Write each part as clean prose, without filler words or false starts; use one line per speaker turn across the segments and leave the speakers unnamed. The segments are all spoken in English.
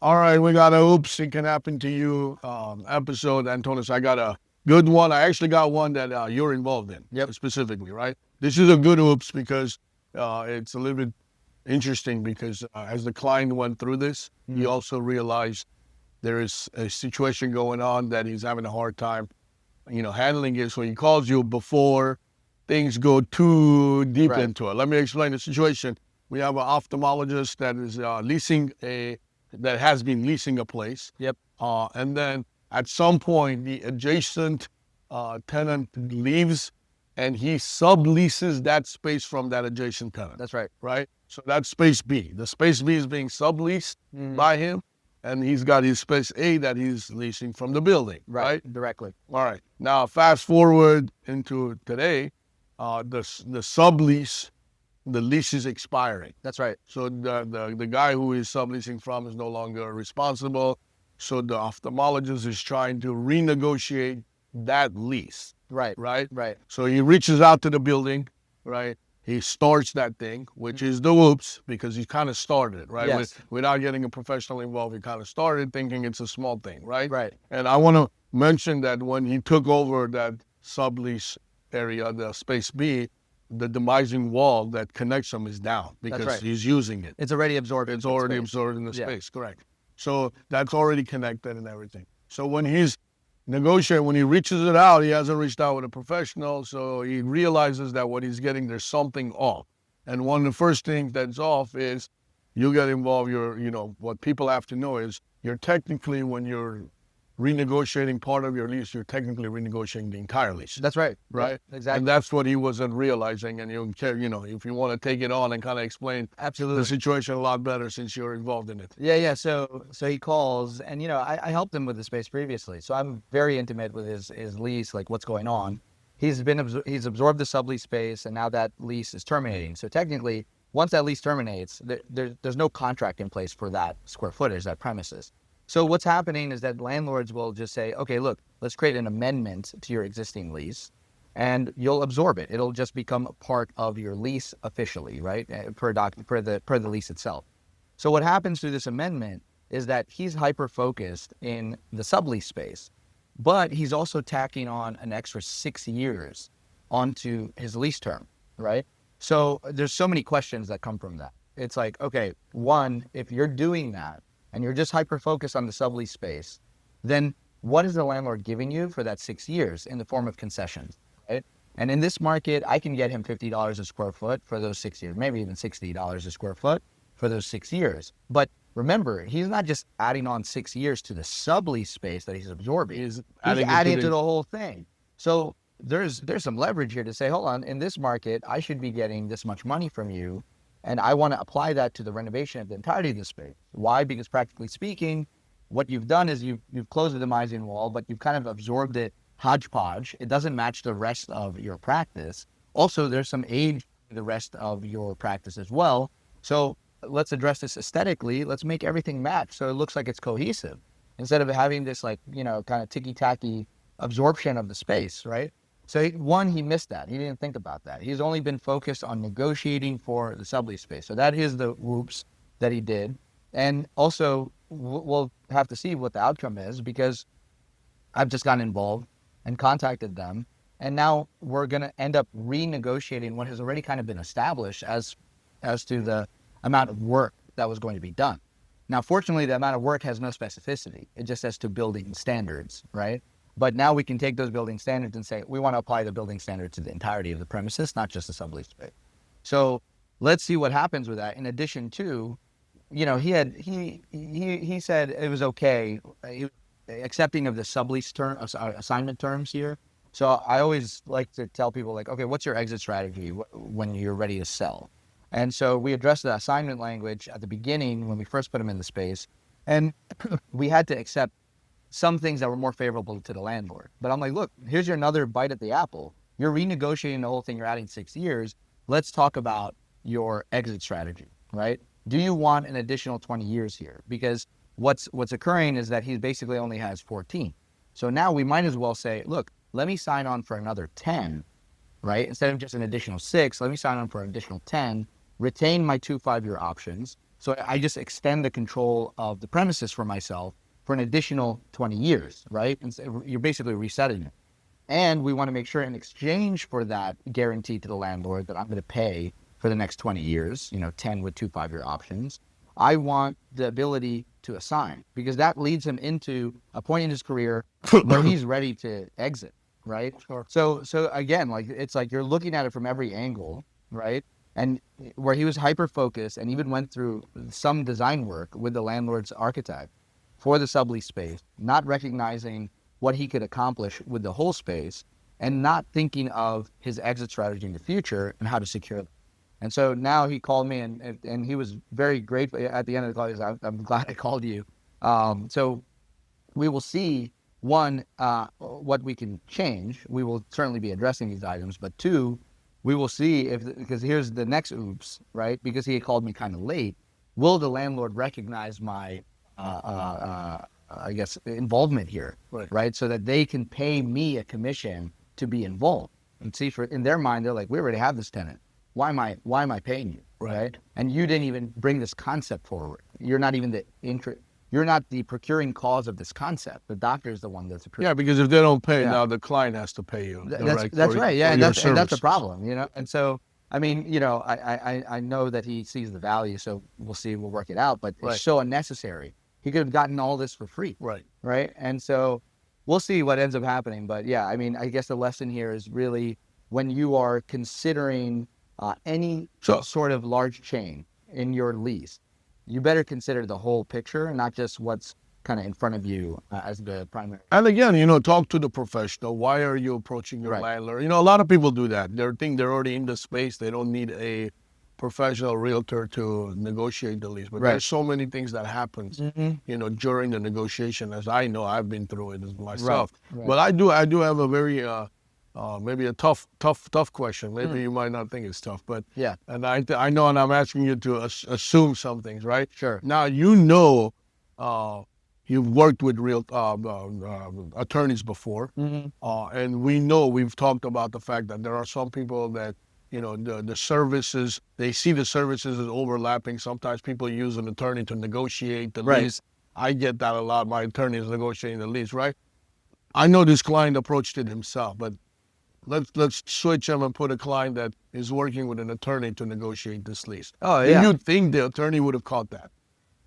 All right, we got a oops, it can happen to you episode, Antonis. I got a good one. I actually got one that you're involved in, specifically, right? This is a good oops because it's a little bit interesting because as the client went through this, he also realized there is a situation going on that he's having a hard time, handling it. So he calls you before things go too deep
Right.
into it. Let me explain the situation. We have an ophthalmologist that is that has been leasing a place.
Yep.
And then at some point, the adjacent tenant leaves and he subleases that space from that adjacent tenant.
That's right.
Right? So that's space B. The space B is being subleased by him, and he's got his space A that he's leasing from the building. Right?
Directly.
All right. Now, fast forward into today, the sublease, the lease is expiring.
That's right.
So the guy who is subleasing from is no longer responsible. So the ophthalmologist is trying to renegotiate that lease.
Right.
Right?
Right.
So he reaches out to the building, right? He starts that thing, which is the whoops, because he kind of started, right?
Yes.
Without getting a professional involved, he kind of started thinking it's a small thing, right?
Right.
And I want to mention that when he took over that sublease area, the space B, the demising wall that connects them is down because
right.
he's using it.
It's already absorbed.
It's already absorbed in the space, correct. So that's already connected and everything. So when he's negotiating, when he reaches it out, he hasn't reached out with a professional, so he realizes that what he's getting, there's something off. And one of the first things that's off is you get involved, what people have to know is you're technically, when you're renegotiating part of your lease, you're technically renegotiating the entire lease.
That's right.
Right?
Yeah, exactly.
And that's what he wasn't realizing. And if you want to take it on and kind of explain
Absolutely.
the situation a lot better since you're involved in it.
Yeah. So he calls, and I helped him with the space previously, so I'm very intimate with his lease, like what's going on. He's absorbed the sublease space, and now that lease is terminating. So technically, once that lease terminates, there's no contract in place for that square footage, that premises. So what's happening is that landlords will just say, okay, look, let's create an amendment to your existing lease, and you'll absorb it. It'll just become a part of your lease officially, right? Per the lease itself. So what happens through this amendment is that he's hyper-focused in the sublease space, but he's also tacking on an extra 6 years onto his lease term, right? So there's so many questions that come from that. It's like, okay, one, if you're doing that, and you're just hyper-focused on the sublease space, then what is the landlord giving you for that 6 years in the form of concessions, right? And in this market, I can get him $50 a square foot for those 6 years, maybe even $60 a square foot for those 6 years. But remember, he's not just adding on 6 years to the sublease space that he's absorbing. He's adding to the whole thing. So there's some leverage here to say, hold on, in this market, I should be getting this much money from you, and I want to apply that to the renovation of the entirety of the space. Why? Because practically speaking, what you've done is you've closed the demising wall, but you've kind of absorbed it hodgepodge. It doesn't match the rest of your practice. Also, there's some age to the rest of your practice as well. So let's address this aesthetically. Let's make everything match so it looks like it's cohesive instead of having this kind of ticky-tacky absorption of the space, right? So one, he missed that. He didn't think about that. He's only been focused on negotiating for the sublease space. So that is the whoops that he did. And also, we'll have to see what the outcome is, because I've just gotten involved and contacted them. And now we're going to end up renegotiating what has already kind of been established as to the amount of work that was going to be done. Now, fortunately, the amount of work has no specificity. It just says to building standards, right? But now we can take those building standards and say, we want to apply the building standard to the entirety of the premises, not just the sublease space. So let's see what happens with that. In addition to, he said it was okay, accepting of the sublease term, assignment terms here. So I always like to tell people, like, okay, what's your exit strategy when you're ready to sell? And so we addressed the assignment language at the beginning when we first put them in the space, and we had to accept some things that were more favorable to the landlord. But I'm like, look, here's your another bite at the apple. You're renegotiating the whole thing. You're adding 6 years. Let's talk about your exit strategy, right? Do you want an additional 20 years here? Because what's occurring is that he basically only has 14. So now we might as well say, look, let me sign on for another 10, right? Instead of just an additional 6, let me sign on for an additional 10, retain my 2 5-year options, So I just extend the control of the premises for myself for an additional 20 years, right? And so you're basically resetting it. And we want to make sure in exchange for that guarantee to the landlord that I'm going to pay for the next 20 years, 10 with 2 5-year options, I want the ability to assign, because that leads him into a point in his career where he's ready to exit, right?
Sure.
So again, like it's like you're looking at it from every angle, right? And where he was hyper focused and even went through some design work with the landlord's architect for the sublease space, not recognizing what he could accomplish with the whole space and not thinking of his exit strategy in the future and how to secure it. And so now he called me and he was very grateful at the end of the call. He said, I'm glad I called you. So we will see, one, what we can change. We will certainly be addressing these items, but two, we will see because here's the next oops, right? Because he had called me kind of late. Will the landlord recognize my, I guess, involvement here, right? So that they can pay me a commission to be involved. And see, in their mind, they're like, we already have this tenant. Why am I paying you, right? And you didn't even bring this concept forward. You're not even you're not the procuring cause of this concept. The doctor is the one that's procuring.
Yeah, because if they don't pay, now the client has to pay you.
That's right. Yeah, and that's the problem, And so, I mean, I know that he sees the value, so we'll see, we'll work it out. But it's so unnecessary. He could have gotten all this for free. Right. And so, we'll see what ends up happening. But yeah, I mean, I guess the lesson here is really when you are considering any sort of large chain in your lease, you better consider the whole picture and not just what's kind of in front of you as the primary.
And again, talk to the professional. Why are you approaching your landlord? A lot of people do that. They think they're already in the space. They don't need a professional realtor to negotiate the lease. But there's so many things that happens, during the negotiation. As I know, I've been through it myself. But I do have a very maybe a tough question. Maybe you might not think it's tough, but
yeah.
And I know, and I'm asking you to assume some things, right?
Sure.
Now you've worked with real attorneys before, and we've talked about the fact that there are some people that the services, they see the services as overlapping. Sometimes people use an attorney to negotiate the lease. I get that a lot. My attorney is negotiating the lease, right? I know this client approached it himself, but let's switch him and put a client that is working with an attorney to negotiate this lease.
Oh, yeah.
Do you think the attorney would have caught that?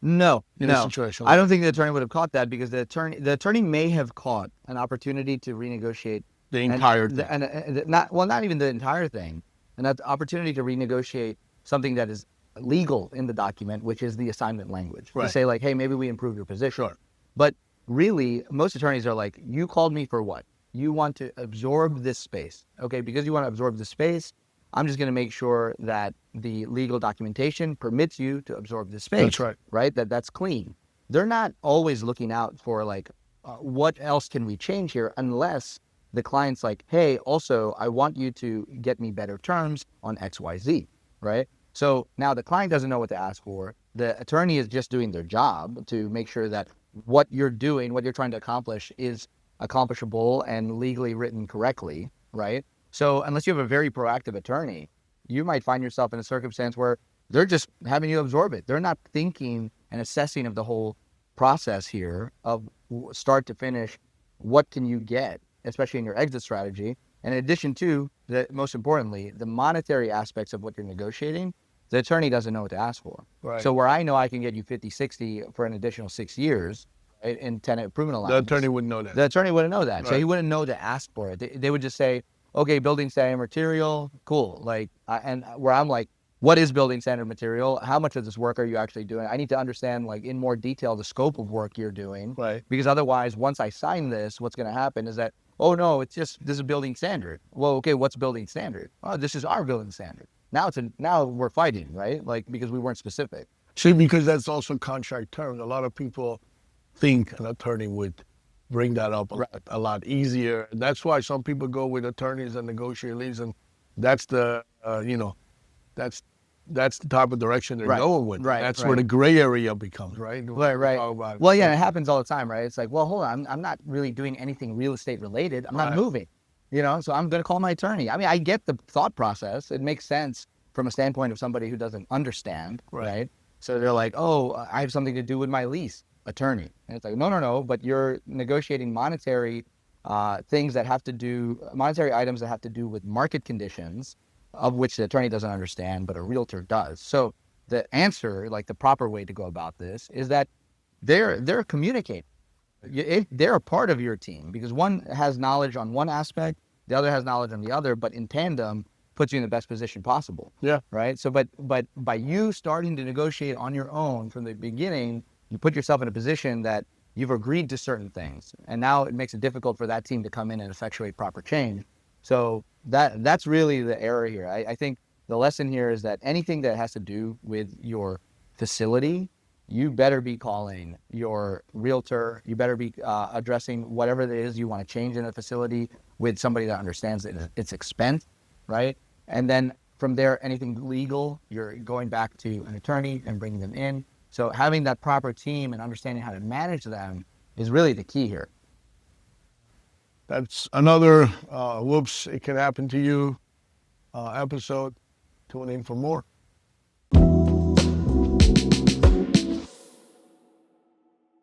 No.
This situation?
I don't think the attorney would have caught that, because the attorney may have caught an opportunity to renegotiate
the entire thing.
Not even the entire thing, and that opportunity to renegotiate something that is legal in the document, which is the assignment language. To say like, hey, maybe we improve your position.
Sure.
But really, most attorneys are like, you called me for what? You want to absorb this space. Okay, because you want to absorb the space, I'm just going to make sure that the legal documentation permits you to absorb the space.
That's right.
Right? That's clean. They're not always looking out for like, what else can we change here, unless the client's like, hey, also, I want you to get me better terms on XYZ, right? So now the client doesn't know what to ask for. The attorney is just doing their job to make sure that what you're doing, what you're trying to accomplish, is accomplishable and legally written correctly, right? So unless you have a very proactive attorney, you might find yourself in a circumstance where they're just having you absorb it. They're not thinking and assessing of the whole process here of start to finish. What can you get, especially in your exit strategy? And in addition to, most importantly, the monetary aspects of what you're negotiating, the attorney doesn't know what to ask for.
Right.
So where I know I can get you 50, 60 for an additional 6 years, right, in tenant improvement allowance.
The attorney wouldn't know that.
The attorney wouldn't know that.
Right.
So he wouldn't know to ask for it. They would just say, okay, building standard material, cool. Like, and where I'm like, what is building standard material? How much of this work are you actually doing? I need to understand, like, in more detail, the scope of work you're doing.
Right.
Because otherwise, once I sign this, what's going to happen is that, oh no, this is building standard. Well, okay, what's building standard? Oh, this is our building standard. Now we're fighting, right? Like, because we weren't specific.
See, because that's also contract terms. A lot of people think an attorney would bring that up a lot easier. That's why some people go with attorneys and negotiate leases, and that's the that's the type of direction they're going with.
Right.
That's where the gray area becomes, right?
Right.
Talk about it.
Well, yeah, it happens all the time, right? It's like, well, hold on, I'm not really doing anything real estate related. I'm not moving, so I'm going to call my attorney. I mean, I get the thought process. It makes sense from a standpoint of somebody who doesn't understand, right? So they're like, oh, I have something to do with my lease, attorney. And it's like, no, but you're negotiating monetary things that have to do, monetary items that have to do with market conditions, of which the attorney doesn't understand, but a realtor does. So the answer, like the proper way to go about this, is that they're communicating. They're a part of your team because one has knowledge on one aspect, the other has knowledge on the other, but in tandem puts you in the best position possible.
Yeah.
Right. So, but by you starting to negotiate on your own from the beginning, you put yourself in a position that you've agreed to certain things, and now it makes it difficult for that team to come in and effectuate proper change. So that's really the error here. I think the lesson here is that anything that has to do with your facility, you better be calling your realtor. You better be addressing whatever it is you want to change in a facility with somebody that understands its expense, right? And then from there, anything legal, you're going back to an attorney and bringing them in. So having that proper team and understanding how to manage them is really the key here.
That's another whoops, it can happen to you episode. Tune in for more.